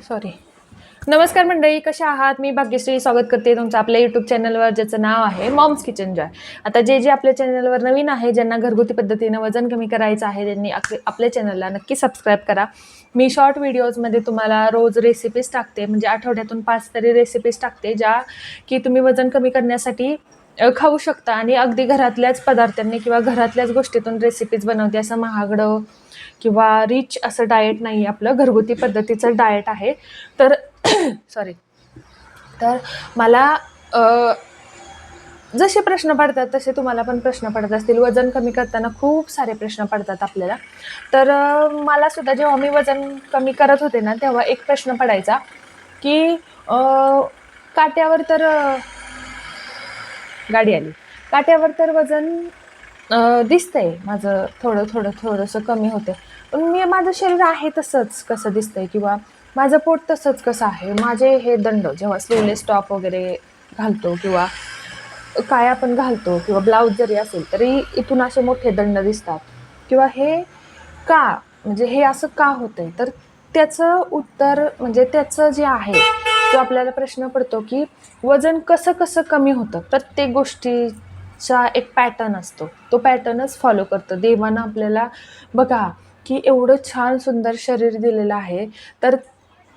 Sorry. नमस्कार मंडळी, कशा आहात? मी भाग्यश्री स्वागत करते तुमचं आपल्या यूट्यूब चॅनलवर, ज्याचं नाव आहे मॉम्स किचन जॉय. आता जे आपल्या चॅनलवर नवीन आहे, ज्यांना घरगुती पद्धतीनं वजन कमी करायचं आहे, त्यांनी आपल्या चॅनलला नक्की सबस्क्राईब करा. मी शॉर्ट व्हिडिओजमध्ये तुम्हाला रोज रेसिपीज टाकते, म्हणजे आठवड्यातून 5 तरी रेसिपीज टाकते, ज्या की तुम्ही वजन कमी करण्यासाठी खाऊ शकता आणि अगदी घरातल्याच पदार्थांनी किंवा घरातल्याच गोष्टीतून रेसिपीज बनवते. असं महागडं किंवा रिच असं डाएट नाही, आपलं घरगुती पद्धतीचं डाएट आहे. तर सॉरी. तर मला जसे प्रश्न पडतात तसे तुम्हाला पण प्रश्न पडत असतील. वजन कमी करताना खूप सारे प्रश्न पडतात आपल्याला. तर मला सुद्धा जेव्हा मी वजन कमी करत होते ना, तेव्हा एक प्रश्न पडायचा की काट्यावर तर गाडी आली. काट्यावर तर वजन दिसतंय माझं थोडंसं कमी होतं. पण माझं शरीर आहे तसंच कसं दिसतंय किंवा माझं पोट तसंच कसं आहे. माझे हे दंड जेव्हा स्लीवलेस टॉप वगैरे घालतो किंवा काय आपण घालतो किंवा ब्लाऊज जरी असेल तरी इथून असे मोठे दंड दिसतात किंवा हे का, म्हणजे हे असं का होतंय? तर त्याचं उत्तर म्हणजे त्याचं जे आहे, तो आपल्याला प्रश्न पडतो की वजन कसं कमी होतं. प्रत्येक गोष्टीचा एक पॅटर्न असतो, तो पॅटर्नच फॉलो करतं. देवानं आपल्याला बघा की एवढं छान सुंदर शरीर दिलेलं आहे, तर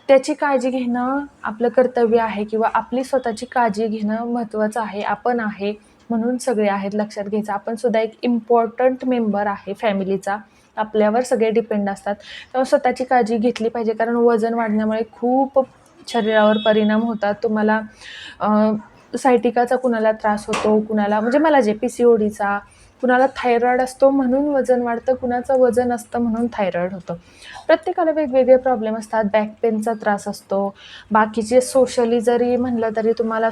त्याची काळजी घेणं आपलं कर्तव्य आहे किंवा आपली स्वतःची काळजी घेणं महत्त्वाचं आहे. आपण आहे म्हणून सगळे आहेत, लक्षात घ्यायचं. आपण सुद्धा एक इम्पॉर्टंट मेंबर आहे फॅमिलीचा. आपल्यावर सगळे डिपेंड असतात. तेव्हा स्वतःची काळजी घेतली पाहिजे, कारण वजन वाढण्यामुळे खूप शरीरावर परिणाम होतात. तुम्हाला सायटिकाचा कुणाला त्रास होतो, कुणाला म्हणजे मला जे PCODचा, कुणाला थायरॉइड असतो म्हणून वजन वाढतं, कुणाचं वजन असतं म्हणून थायरॉइड होतं. प्रत्येकाला वेगवेगळे प्रॉब्लेम असतात. बॅक पेनचा त्रास असतो. बाकीचे सोशली जरी म्हणलं तरी तुम्हाला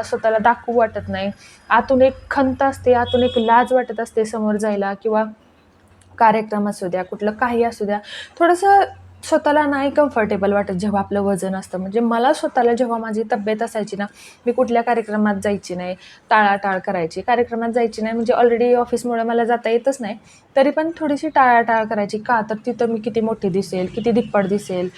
स्वतःला दाखवू वाटत नाही. आतून एक खंत असते, आतून एक लाज वाटत असते समोर जायला किंवा कार्यक्रम असू द्या, कुठलं काही असू द्या, थोडंसं स्वतःला नाही कम्फर्टेबल वाटत जेव्हा आपलं वजन असतं. म्हणजे मला स्वतःला जेव्हा माझी तब्येत असायची ना, मी कुठल्या कार्यक्रमात जायची नाही, टाळाटाळ करायची. कार्यक्रमात जायची नाही म्हणजे ऑलरेडी ऑफिसमुळे मला जाता येतच नाही, तरी पण थोडीशी टाळाटाळ करायची. का? तर तिथं मी किती मोठी दिसेल, किती धिप्पड दिसेल.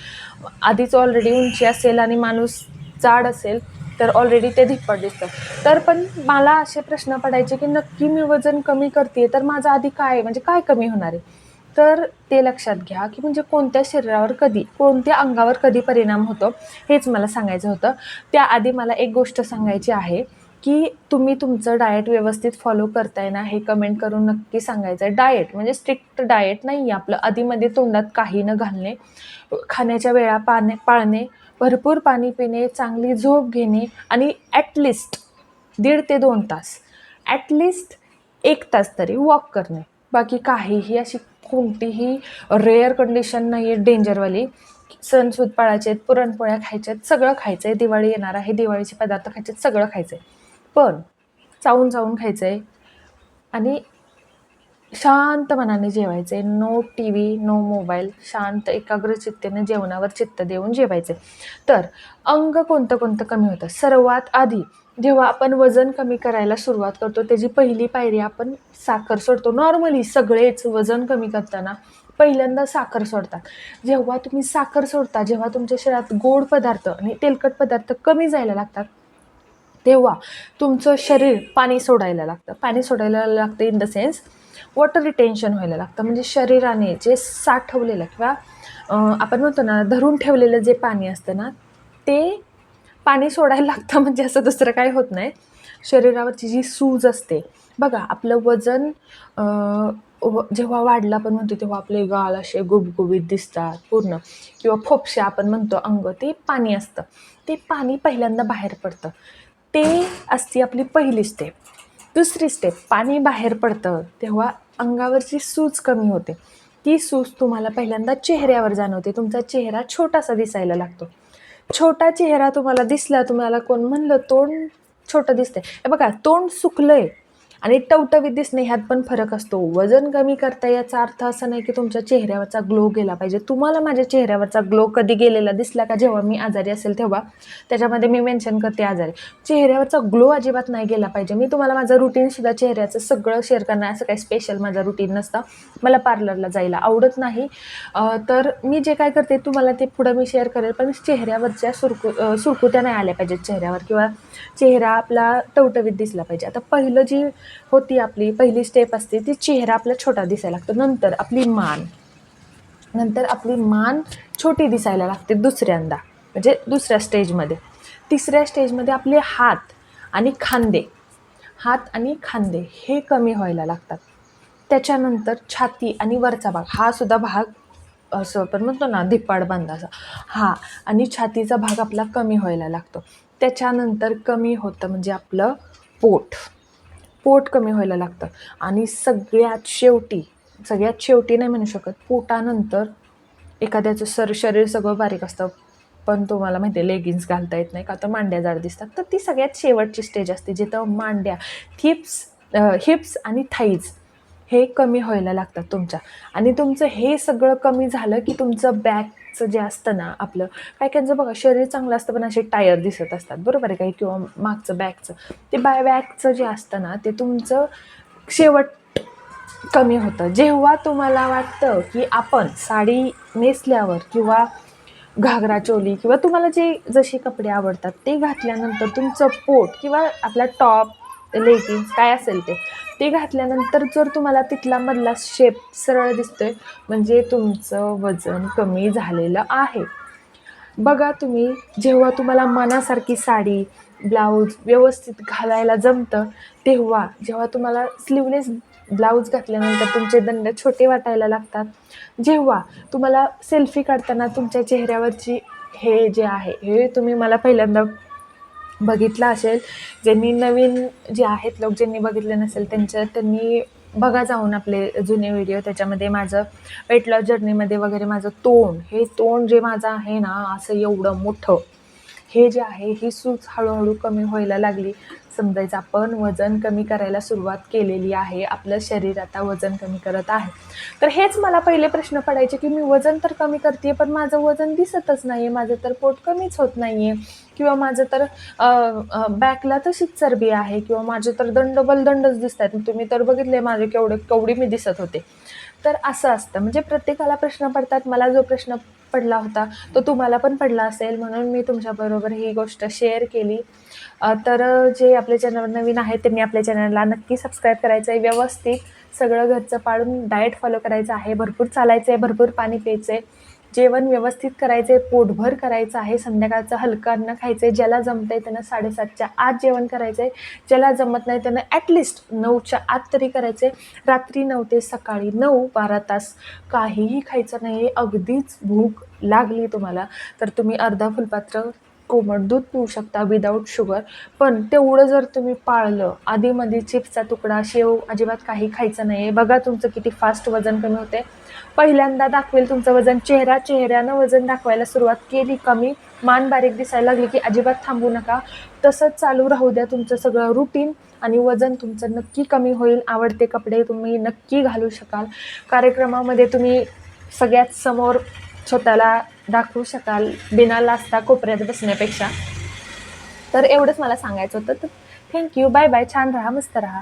आधीच ऑलरेडी उंची असेल आणि माणूस जाड असेल तर ऑलरेडी ते धिप्पड दिसतं. तर पण मला असे प्रश्न पडायचे की नक्की मी वजन कमी करते तर माझं आधी काय, म्हणजे काय कमी होणार आहे? तर ते लक्षात घ्या की म्हणजे कोणत्या शरीरावर कधी, कोणत्या अंगावर कधी परिणाम होतो, हेच मला सांगायचं होतं. त्याआधी मला एक गोष्ट सांगायची आहे की तुम्ही तुमचं डाएट व्यवस्थित फॉलो करताय ना, हे कमेंट करून नक्की सांगायचं आहे. डाएट म्हणजे स्ट्रिक्ट डाएट नाही आहे आपलं. आधीमध्ये तोंडात काही न घालणे, खाण्याच्या वेळा पाळणे, भरपूर पाणी पिणे, चांगली झोप घेणे आणि ॲटलिस्ट 1.5 ते 2 तास, ॲटलिस्ट 1 तास तरी वॉक करणे. बाकी काहीही अशी कोणतीही रेअर कंडिशन नाही आहे डेंजरवाली. सणसूद पाळायचे आहेत, पुरणपोळ्या खायच्या आहेत, सगळं खायचं आहे. दिवाळी येणार आहे, दिवाळीचे पदार्थ खायचे आहेत, सगळं खायचं आहे. पण चावून खायचं आहे आणि शांत मनाने जेवायचं आहे. No TV, no mobile. शांत एकाग्रचित्तेने जेवणावर चित्त देऊन जेवायचे. तर अंग कोणतं कमी होतं? सर्वात आधी जेव्हा आपण वजन कमी करायला सुरुवात करतो, त्याची पहिली पायरी आपण साखर सोडतो. नॉर्मली सगळेच वजन कमी करताना पहिल्यांदा साखर सोडतात. जेव्हा तुम्ही साखर सोडता, जेव्हा तुमच्या शरीरात गोड पदार्थ आणि तेलकट पदार्थ कमी जायला लागतात, तेव्हा तुमचं शरीर पाणी सोडायला लागतं in the sense water retention व्हायला लागतं. म्हणजे शरीराने जे साठवलेलं किंवा आपण म्हणतो ना, धरून ठेवलेलं जे पाणी असतं ना, ते पाणी सोडायला लागतं. म्हणजे असं दुसरं काही होत नाही. शरीरावरची जी सूज असते बघा, आपलं वजन जेव्हा वाढलं आपण म्हणतो, तेव्हा आपले गाल असे गुबगुबीत दिसतात पूर्ण, किंवा फोपशा आपण म्हणतो अंग, ते पाणी असतं. ते पाणी पहिल्यांदा बाहेर पडतं. ते असते आपली पहिली स्टेप. दुसरी स्टेप, पाणी बाहेर पडतं तेव्हा अंगावरची सूज कमी होते. ती सूज तुम्हाला पहिल्यांदा चेहऱ्यावर जाणवते. तुमचा चेहरा छोटासा दिसायला लागतो. छोटा चेहरा तुम्हाला दिसला, तुम्हाला कोण म्हणलं तोंड छोटं दिसतंय, हे बघा, तोंड सुकलंय आणि टवटवीत दिसणे ह्यात पण फरक असतो. वजन कमी करता याचा अर्थ असा नाही की तुमच्या चेहऱ्यावरचा ग्लो गेला पाहिजे. तुम्हाला माझ्या चेहऱ्यावरचा ग्लो कधी गेलेला दिसला का? जेव्हा मी आजारी असेल तेव्हा. त्याच्यामध्ये मी मेन्शन करते आजारी. चेहऱ्यावरचा ग्लो अजिबात नाही गेला पाहिजे. मी तुम्हाला माझं रुटीनसुद्धा चेहऱ्याचं सगळं शेअर करणार. असं काही स्पेशल माझं रुटीन नसतं. मला पार्लरला जायला आवडत नाही. तर मी जे काय करते तुम्हाला ते पुढं मी शेअर करेल. पण चेहऱ्यावरच्या सुरकुत्या नाही आल्या पाहिजेत चेहऱ्यावर, किंवा चेहरा आपला टवटवीत दिसला पाहिजे. आता पहिलं जी होती आपली पहिली स्टेप असते ती चेहरा आपला छोटा दिसायला लागतो. नंतर आपली मान छोटी दिसायला लागते दुसऱ्यांदा, म्हणजे दुसऱ्या स्टेजमध्ये. तिसऱ्या स्टेजमध्ये आपले हात आणि खांदे हे कमी व्हायला लागतात. त्याच्यानंतर छाती आणि वरचा भाग, हा सुद्धा भाग असं आपण म्हणतो ना धिप्पाड बांधाचा, हा आणि छातीचा भाग आपला कमी व्हायला लागतो. त्याच्यानंतर कमी होतं म्हणजे आपलं पोट कमी व्हायला लागतं. आणि सगळ्यात शेवटी नाही म्हणू शकत, पोटानंतर एखाद्याचं शरीर सगळं बारीक असतं, पण तुम्हाला माहिती आहे लेगिन्स घालता येत नाही का, तर मांड्या जाड दिसतात. तर ती सगळ्यात शेवटची स्टेज असते जिथं मांड्या, हिप्स आणि थाईज हे कमी व्हायला लागतात तुमच्या. आणि तुमचं हे सगळं कमी झालं की तुमचं बॅकचं जे असतं ना आपलं, काहींचं बघा शरीर चांगलं असतं पण असे टायर दिसत असतात, बरोबर आहे काही, किंवा मागचं बॅकचं ते बॅकचं जे असतं ना ते तुमचं शेवट कमी होतं. जेव्हा तुम्हाला वाटतं की आपण साडी नेसल्यावर किंवा घागरा चोली किंवा तुम्हाला जे जसे कपडे आवडतात ते घातल्यानंतर तुमचं पोट किंवा आपला टॉप, लेगिन्स काय असेल ते घातल्यानंतर जर तुम्हाला तिथला मधला शेप सरळ दिसतोय म्हणजे तुमचं वजन कमी झालेलं आहे. बघा तुम्ही, जेव्हा तुम्हाला मनासारखी साडी, ब्लाऊज व्यवस्थित घालायला जमतं, जेव्हा तुम्हाला स्लीवलेस ब्लाऊज घातल्यानंतर तुमचे दंड छोटे वाटायला लागतात, जेव्हा तुम्हाला सेल्फी काढताना तुमच्या चेहऱ्यावरची हे जे आहे हे तुम्ही मला पहिल्यांदा बघितलं असेल, ज्यांनी नवीन जे आहेत लोक ज्यांनी बघितले नसेल त्यांनी बघा जाऊन आपले जुने व्हिडिओ. त्याच्यामध्ये माझं वेट लॉस जर्नीमध्ये वगैरे माझं तोंड जे माझं आहे ना असं एवढं मोठं, हे जे आहे ही सूज हळूहळू कमी व्हायला लागली. समजायचं आपण वजन कमी करायला सुरुवात केलेली आहे, आपलं शरीर आता वजन कमी करत आहे. तर हेच मला पहिले प्रश्न पडायचे की मी वजन तर कमी करते पण माझं वजन दिसतच नाही, माझं तर पोट कमीच होत नाही आहे, किंवा माझं तर बॅकला तशीच चरबी आहे, किंवा माझे तर दंडच दिसत आहेत, तुम्ही तर बघितले माझे केवढी मी दिसत होते. तर असं असतं, म्हणजे प्रत्येकाला प्रश्न पडतात. मला जो प्रश्न पडला होता तो तुम्हाला पण पडला असेल, म्हणून मी तुमच्याबरोबर ही गोष्ट शेअर केली. तर जे आपल्या चॅनलवर नवीन आहेत त्यांनी आपल्या चॅनलला नक्की सबस्क्राईब करायचं आहे, व्यवस्थित सगळं घरचं पाळून डाएट फॉलो करायचं आहे, भरपूर चालायचं आहे, भरपूर पाणी प्यायचं आहे, जेवण व्यवस्थित करायचं आहे, पोटभर करायचं आहे, संध्याकाळचं हलकं अन्न खायचं आहे, ज्याला जमतं आहे त्यानं 7:30च्या आत जेवण करायचं आहे, ज्याला जमत नाही त्यानं ॲटलिस्ट 9च्या आत तरी करायचं आहे. रात्री 9 ते सकाळी 9, 12 तास काहीही खायचं नाही आहे. अगदीच भूक लागली तुम्हाला तर तुम्ही अर्धा फुलपात्र कोमट दूध पिऊ शकता विदाऊट शुगर. पण तेवढं जर तुम्ही पाळलं, आधीमध्ये चिप्सचा तुकडा, शेव अजिबात काही खायचं नाही आहे. बघा तुमचं किती फास्ट वजन कमी होते. पहिल्यांदा दाखवेल तुमचं वजन, चेहऱ्यानं वजन दाखवायला सुरुवात केली कमी, मान बारीक दिसायला लागली की अजिबात थांबू नका, तसंच चालू राहू द्या तुमचं सगळं रुटीन, आणि वजन तुमचं नक्की कमी होईल. आवडते कपडे तुम्ही नक्की घालू शकाल, कार्यक्रमामध्ये तुम्ही सगळ्यात समोर स्वतःला दाखवू शकाल बिना लाजता कोपऱ्यात बसण्यापेक्षा. तर एवढंच मला सांगायचं होतं. तर थँक्यू, बाय बाय, छान राहा, मस्त राहा.